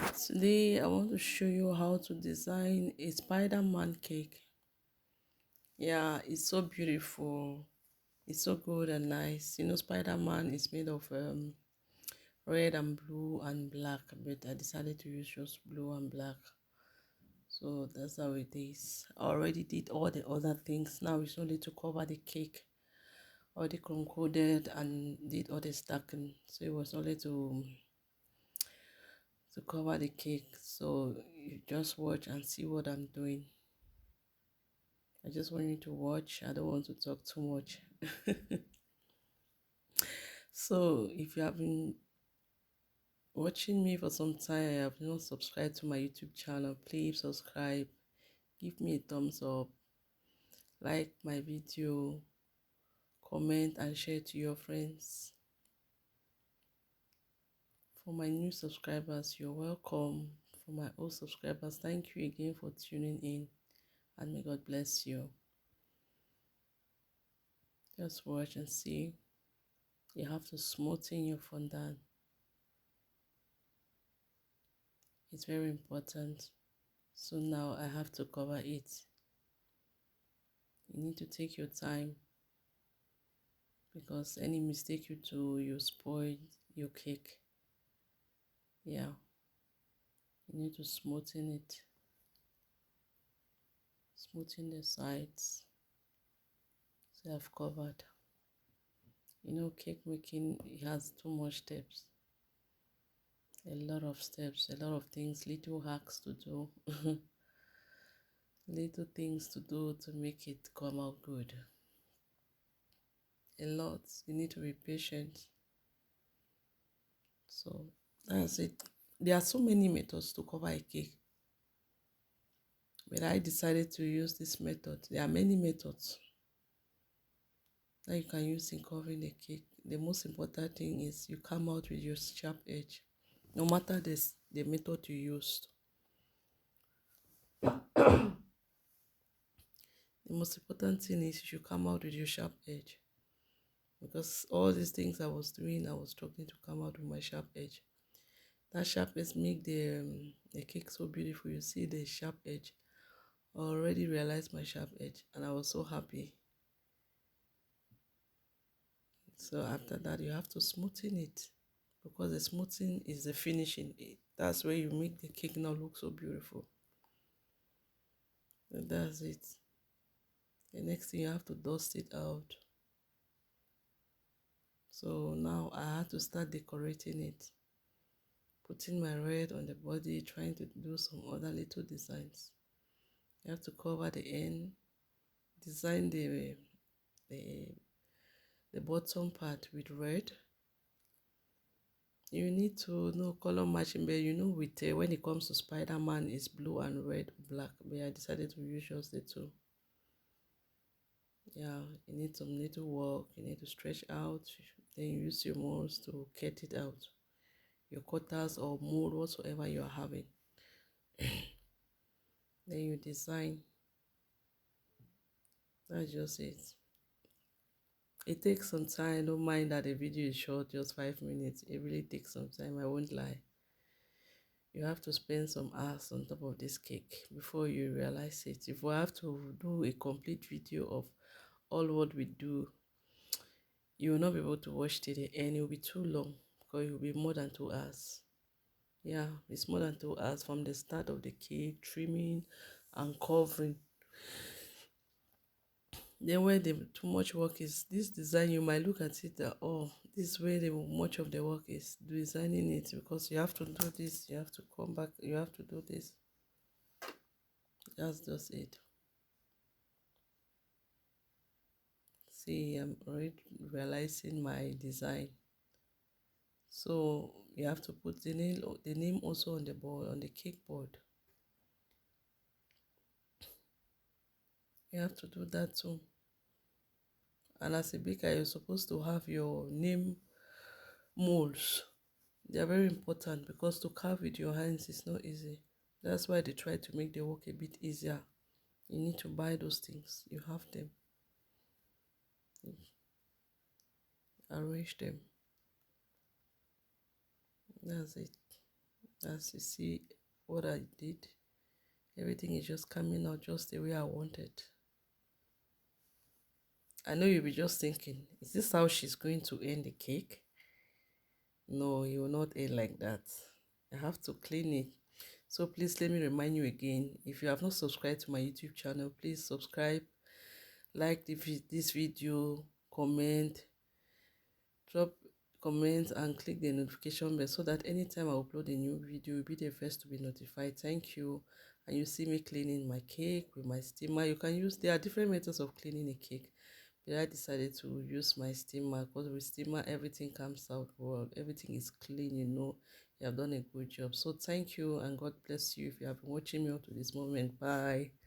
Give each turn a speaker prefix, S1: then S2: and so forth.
S1: Today I want to show you how to design a Spider-Man cake. Yeah, it's so beautiful. It's so good and nice. You know, Spider-Man is made of red and blue and black, but I decided to use just blue and black. So that's how it is. I already did all the other things. Now it's only to cover the cake. Already concluded and did all the stacking. So it was only to cover the cake. So you just watch and see what I'm doing. I just want you to watch. I don't want to talk too much. So if you have been watching me for some time, I have not subscribed to my YouTube channel, please subscribe. Give me a thumbs up. Like my video. Comment and share to your friends. For my new subscribers, you're welcome. For my old subscribers, thank you again for tuning in. And may God bless you. Just watch and see. You have to smoothen your fondant. It's very important. So now I have to cover it. You need to take your time because any mistake you do, you spoil your cake. Yeah, you need to smoothen it. Smoothen the sides. So I've covered. You know, cake making, it has too much steps. A lot of steps, a lot of things, little hacks to do. Little things to do to make it come out good. A lot. You need to be patient. So that's it. There are so many methods to cover a cake, but I decided to use this method. There are many methods that you can use in covering a cake. The most important thing is you come out with your sharp edge, no matter the method you used. The most important thing is you should come out with your sharp edge, because all these things I was doing, I was struggling to come out with my sharp edge. That sharp edge make the cake so beautiful. You see the sharp edge. I already realized my sharp edge and I was so happy. So after that, you have to smoothen it, because the smoothing is the finishing. That's where you make the cake now look so beautiful. And that's it. The next thing, you have to dust it out. So now I had to start decorating it, putting my red on the body, trying to do some other little designs. You have to cover the end, design the, the bottom part with red. You need to know color matching, but you know, with when it comes to Spider-Man, it's blue and red, black. But I decided to use just the two. Yeah, you need some little work. You need to stretch out. Then you use your molds to cut it out. Your cutters or mold, whatsoever you are having. Then you design. That's just it. It takes some time. Don't mind that the video is short, just 5 minutes. It really takes some time, I won't lie. You have to spend some hours on top of this cake before you realize it. If we have to do a complete video of all what we do, you will not be able to watch till the end. It will be too long, because it will be more than 2 hours. Yeah, it's more than 2 hours from the start of the cake, trimming and covering. Then where the too much work is, this design, you might look at it that, oh, this is where the much of the work is, designing it, because you have to do this, you have to come back, you have to do this. That's just it. See, I'm already realizing my design. So you have to put the name also on the board, on the cake board. You have to do that too. And as a baker, you're supposed to have your name molds. They are very important, because to carve with your hands is not easy. That's why they try to make the work a bit easier. You need to buy those things. You have them. Arrange them. That's it. As you see what I did, everything is just coming out just the way I wanted. I know you'll be just thinking, is this how she's going to end the cake? No, it will not end like that. I have to clean it. So please let me remind you again, if you have not subscribed to my YouTube channel, please subscribe, like this video, comment, drop comment and click the notification bell so that anytime I upload a new video, you'll be the first to be notified. Thank you. And you see me cleaning my cake with my steamer. You can use, there are different methods of cleaning a cake, but I decided to use my steamer because with steamer everything comes out well, everything is clean, you know. You have done a good job. So thank you and God bless you if you have been watching me up to this moment. Bye.